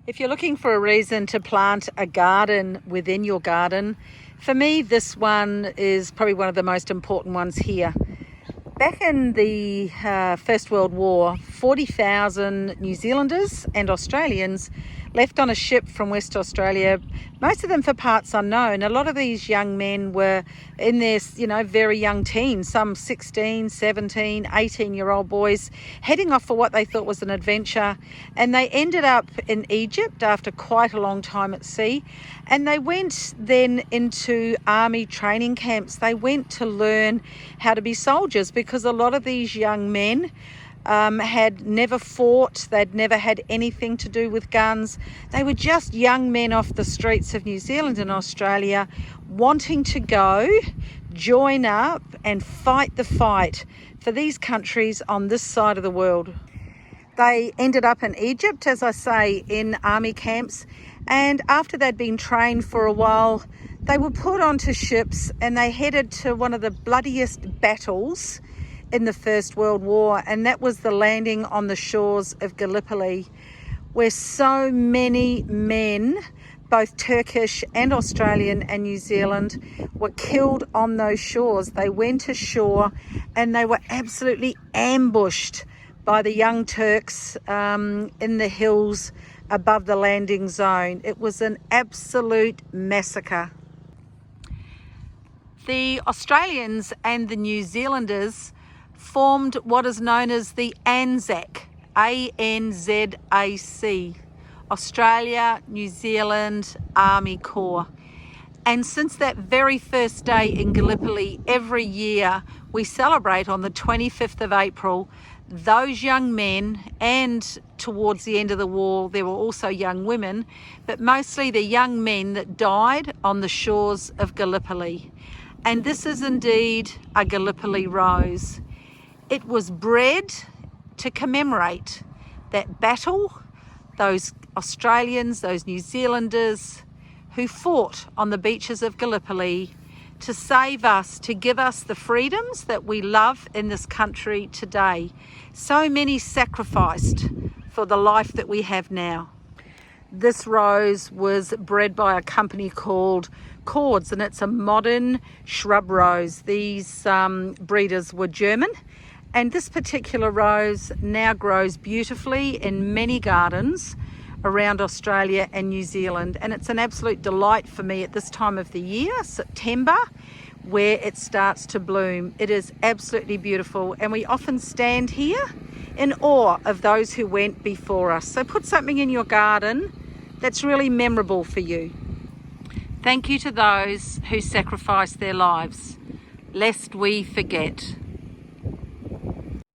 If you're looking for a reason to plant a garden within your garden, for me this one is probably one of the most important ones here. Back in the First World War, 40,000 New Zealanders and Australians left on a ship from West Australia, most of them for parts unknown. A lot of these young men were in their, very young teens, some 16, 17, 18-year-old boys heading off for what they thought was an adventure. And they ended up in Egypt after quite a long time at sea. And they went then into army training camps. They went to learn how to be soldiers because a lot of these young men had never fought, they'd never had anything to do with guns. They were just young men off the streets of New Zealand and Australia wanting to go, join up and fight the fight for these countries on this side of the world. They ended up in Egypt, as I say, in army camps, and after they'd been trained for a while, they were put onto ships and they headed to one of the bloodiest battles in the First World War, and that was the landing on the shores of Gallipoli, where so many men, both Turkish and Australian and New Zealand, were killed on those shores. They went ashore and they were absolutely ambushed by the young Turks in the hills above the landing zone. It was an absolute massacre. The Australians and the New Zealanders formed what is known as the Anzac, A-N-Z-A-C, Australia, New Zealand Army Corps. And since that very first day in Gallipoli, every year we celebrate on the 25th of April those young men, and towards the end of the war there were also young women, but mostly the young men that died on the shores of Gallipoli. And this is indeed a Gallipoli Rose. It was bred to commemorate that battle, those Australians, those New Zealanders who fought on the beaches of Gallipoli to save us, to give us the freedoms that we love in this country today. So many sacrificed for the life that we have now. This rose was bred by a company called Cords, and it's a modern shrub rose. These breeders were German. And this particular rose now grows beautifully in many gardens around Australia and New Zealand. And it's an absolute delight for me at this time of the year, September, where it starts to bloom. It is absolutely beautiful. And we often stand here in awe of those who went before us. So put something in your garden that's really memorable for you. Thank you to those who sacrificed their lives, lest we forget.